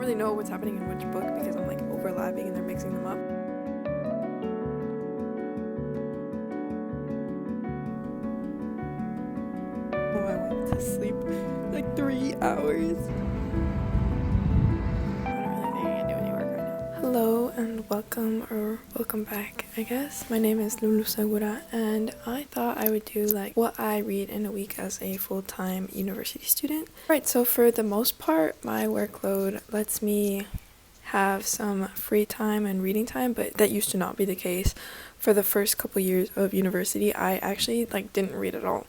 really know what's happening in which book because I'm like overlapping and they're mixing them up. Oh, I went to sleep like 3 hours. I don't really think I can do any work right now. Hello and welcome back, I guess. My name is Lulu Segura and I thought I would do like what I read in a week as a full-time university student. Right, so for the most part, my workload lets me have some free time and reading time, but that used to not be the case. For the first couple years of university, I actually didn't read at all.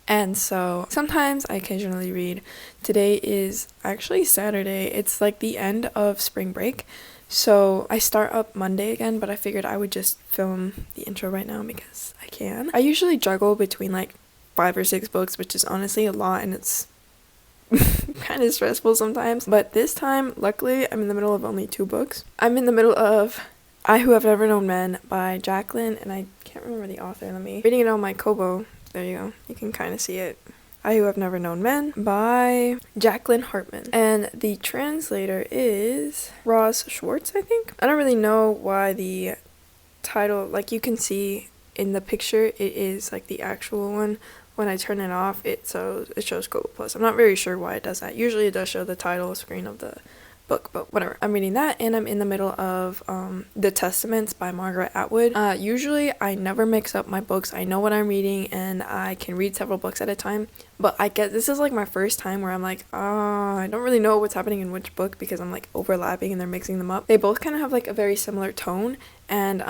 And so sometimes I occasionally read. Today is actually Saturday. It's like the end of spring break. So I start up Monday again, but I figured I would just film the intro right now because I can. I usually juggle between like 5 or 6 books, which is honestly a lot and it's kind of stressful sometimes. But this time, luckily, I'm in the middle of only 2 books. I'm in the middle of I Who Have Never Known Men by Jaqueline, and I can't remember the author. Reading it on my Kobo. There you go. You can kind of see it. I Who Have Never Known Men by Jaqueline Harpman. And the translator is Roz Schwartz, I think. I don't really know why the title, like you can see in the picture, it is like the actual one. When I turn it off, it shows Kobo Plus. I'm not very sure why it does that. Usually it does show the title screen of the book, but whatever. I'm reading that, and I'm in the middle of The Testaments by Margaret Atwood. Usually I never mix up my books. I know what I'm reading and I can read several books at a time, but this is like my first time where I'm like, I don't really know what's happening in which book because I'm like overlapping and they're mixing them up. They both kind of have like a very similar tone and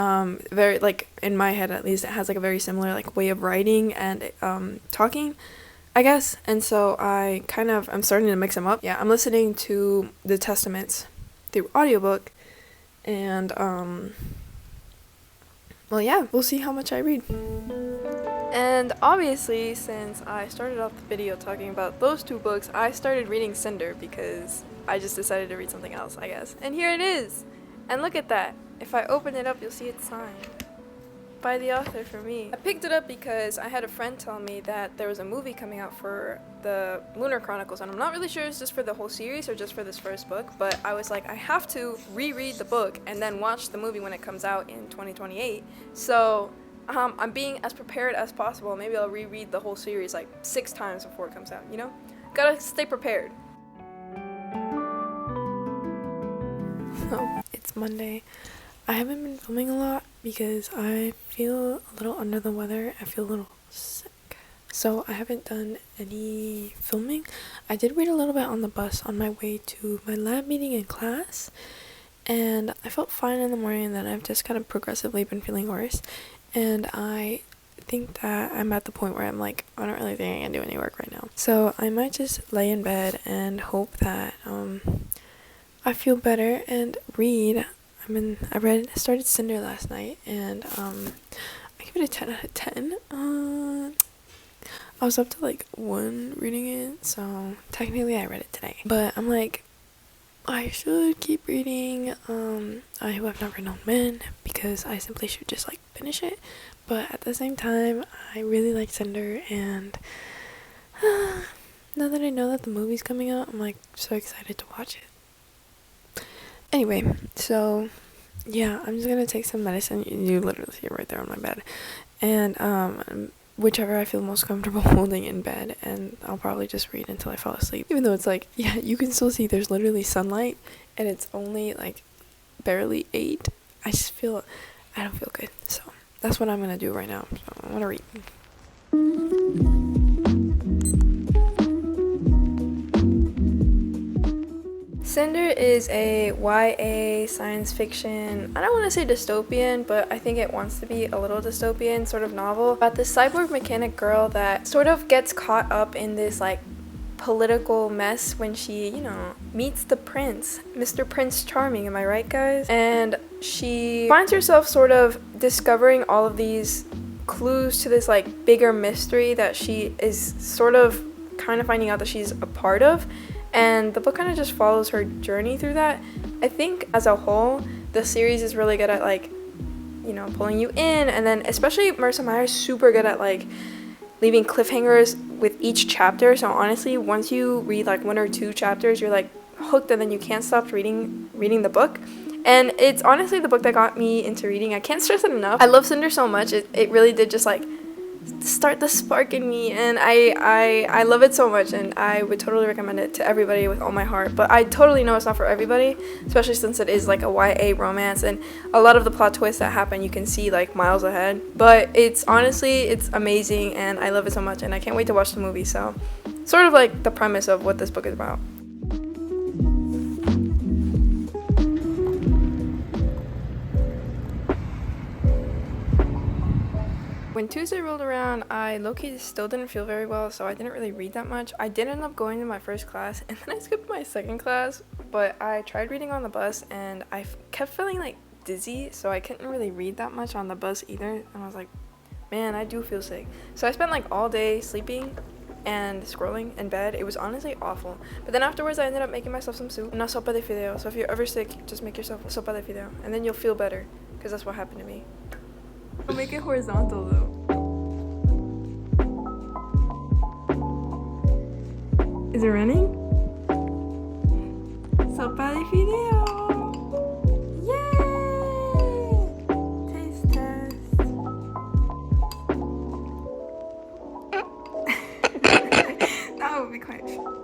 very, like, in my head at least, it has like a very similar like way of writing and talking, I guess. And so I'm starting to mix them up. Yeah, I'm listening to The Testaments through audiobook, and well, yeah, we'll see how much I read. And obviously, since I started off the video talking about those 2 books, I started reading Cinder because I just decided to read something else, I guess. And here it is! And look at that! If I open it up, you'll see it's signed by the author for me. I picked it up because I had a friend tell me that there was a movie coming out for the Lunar Chronicles, and I'm not really sure it's just for the whole series or just for this first book, but I was like, I have to reread the book and then watch the movie when it comes out in 2028. So I'm being as prepared as possible. Maybe I'll reread the whole series like 6 times before it comes out, you know? Gotta stay prepared. Oh, it's Monday. I haven't been filming a lot because I feel a little under the weather. I feel a little sick. So I haven't done any filming. I did read a little bit on the bus on my way to my lab meeting in class. And I felt fine in the morning, and then I've just kind of progressively been feeling worse. And I think that I'm at the point where I'm like, I don't really think I can do any work right now. So I might just lay in bed and hope that I feel better and read. I started Cinder last night, and I give it a 10 out of 10. I was up to like 1 reading it, so technically I read it today. But I'm like, I should keep reading I Who Have Never Known Men because I simply should just like finish it. But at the same time, I really like Cinder, and now that I know that the movie's coming out, I'm like so excited to watch it. Anyway, so yeah, I'm just gonna take some medicine. You literally see it right there on my bed, and whichever I feel most comfortable holding in bed, and I'll probably just read until I fall asleep. Even though it's like, yeah, you can still see there's literally sunlight, and it's only like barely 8. I don't feel good, so that's what I'm gonna do right now. So I'm gonna read. Cinder is a YA science fiction, I don't want to say dystopian, but I think it wants to be a little dystopian sort of novel about this cyborg mechanic girl that sort of gets caught up in this like political mess when she, meets the prince, Mr. Prince Charming, am I right, guys? And she finds herself sort of discovering all of these clues to this like bigger mystery that she is sort of kind of finding out that she's a part of. And the book kind of just follows her journey through that. I think as a whole, the series is really good at like, pulling you in, and then especially Marissa Meyer is super good at like leaving cliffhangers with each chapter. So honestly, once you read like 1 or 2 chapters, you're like hooked, and then you can't stop reading the book. And it's honestly the book that got me into reading. I can't stress it enough. I love Cinder so much. It really did just like start the spark in me, and I love it so much, and I would totally recommend it to everybody with all my heart. But I totally know it's not for everybody, especially since it is like a YA romance, and a lot of the plot twists that happen you can see like miles ahead. But it's amazing, and I love it so much, and I can't wait to watch the movie. So sort of like the premise of what this book is about. When Tuesday rolled around, I low-key still didn't feel very well, so I didn't really read that much. I did end up going to my first class, and then I skipped my second class, but I tried reading on the bus, and I kept feeling like dizzy, so I couldn't really read that much on the bus either, and I was like, man, I do feel sick. So I spent like all day sleeping and scrolling in bed. It was honestly awful. But then afterwards, I ended up making myself some soup, una sopa de fideo. So if you're ever sick, just make yourself a sopa de fideo, and then you'll feel better, because that's what happened to me. I'll make it horizontal though. Is it running? Sopa de fideo! Yay! Taste test. That would be quite fun.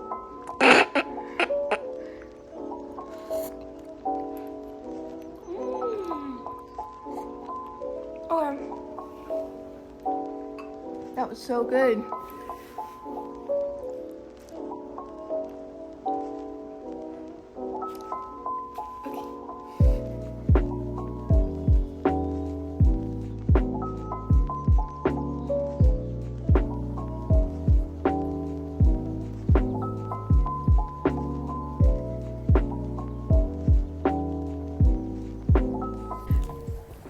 That was so good.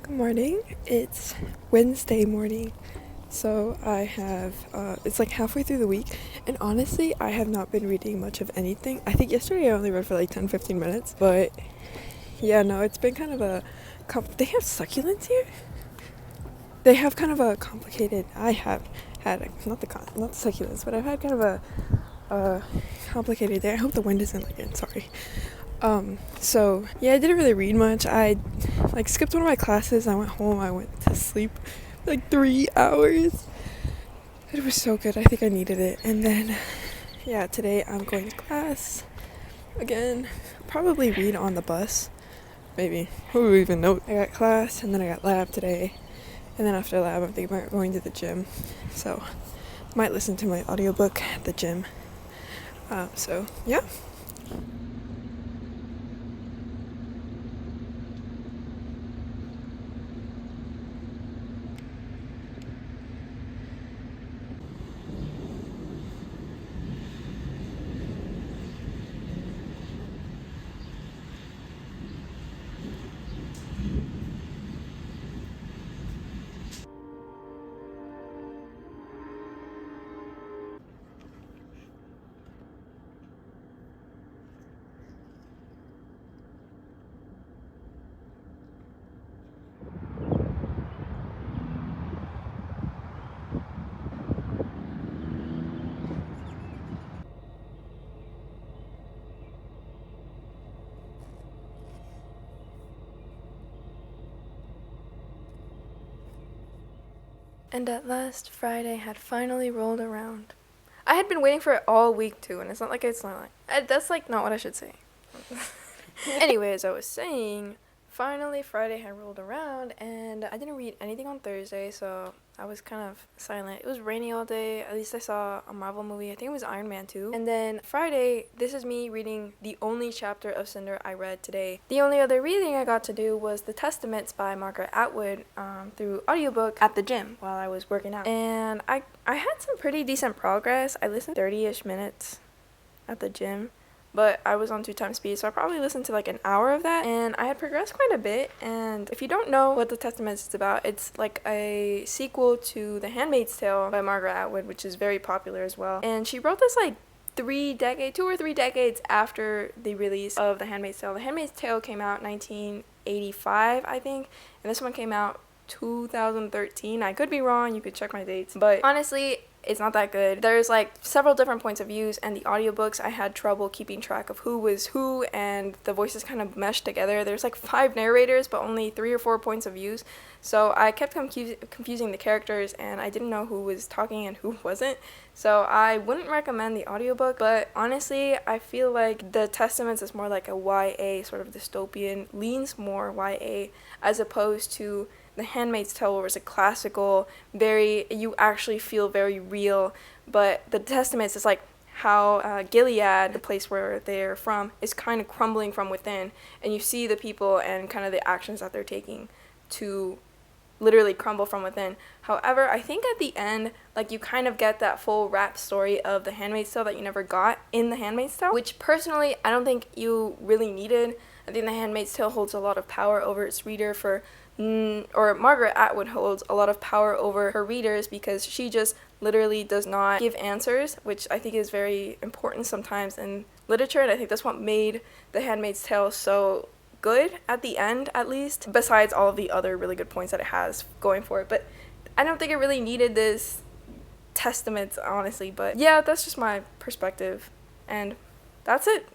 Good morning. It's Wednesday morning. So I have, it's like halfway through the week, and honestly, I have not been reading much of anything. I think yesterday I only read for like 10-15 minutes, but yeah, no, it's been kind of a, they have succulents here? They have kind of a complicated, I have had, not the succulents, but I've had kind of a complicated day. I hope the wind isn't like in, sorry. So yeah, I didn't really read much. I like skipped one of my classes. I went home, I went to sleep like 3 hours. It was so good. I think I needed it. And then yeah, today I'm going to class again. Probably read on the bus, maybe. Who would even know? I got class, and then I got lab today, and then after lab I'm thinking about going to the gym, so might listen to my audiobook at the gym. So yeah. And at last, Friday had finally rolled around. I had been waiting for it all week too, and it's not like that's like not what I should say. Anyway, as I was saying, finally Friday had rolled around, and I didn't read anything on Thursday, so I was kind of silent. It was rainy all day. At least I saw a Marvel movie. I think it was Iron Man 2. And then Friday, this is me reading the only chapter of Cinder I read today. The only other reading I got to do was The Testaments by Margaret Atwood through audiobook at the gym while I was working out. And I had some pretty decent progress. I listened 30-ish minutes at the gym, but I was on 2x speed, so I probably listened to like an hour of that, and I had progressed quite a bit. And if you don't know what The Testaments is about, it's like a sequel to The Handmaid's Tale by Margaret Atwood, which is very popular as well. And she wrote this like 2 or 3 decades after the release of The Handmaid's Tale. The Handmaid's Tale came out 1985, I think, and this one came out 2013. I could be wrong, you could check my dates, but honestly, it's not that good. There's like several different points of views, and the audiobooks, I had trouble keeping track of who was who, and the voices kind of meshed together. There's like 5 narrators, but only 3 or 4 points of views. So I kept confusing the characters, and I didn't know who was talking and who wasn't. So I wouldn't recommend the audiobook, but honestly, I feel like The Testaments is more like a YA sort of dystopian, leans more YA, as opposed to The Handmaid's Tale, where it's a classical, you actually feel very real. But The Testaments is like how Gilead, the place where they're from, is kind of crumbling from within, and you see the people and kind of the actions that they're taking to literally crumble from within. However, I think at the end, like, you kind of get that full wrap story of The Handmaid's Tale that you never got in The Handmaid's Tale, which personally I don't think you really needed. I think The Handmaid's Tale holds a lot of power over its reader or Margaret Atwood holds a lot of power over her readers because she just literally does not give answers, which I think is very important sometimes in literature, and I think that's what made The Handmaid's Tale so good at the end, at least, besides all of the other really good points that it has going for it. But I don't think it really needed this testament, honestly. But yeah, that's just my perspective, and that's it.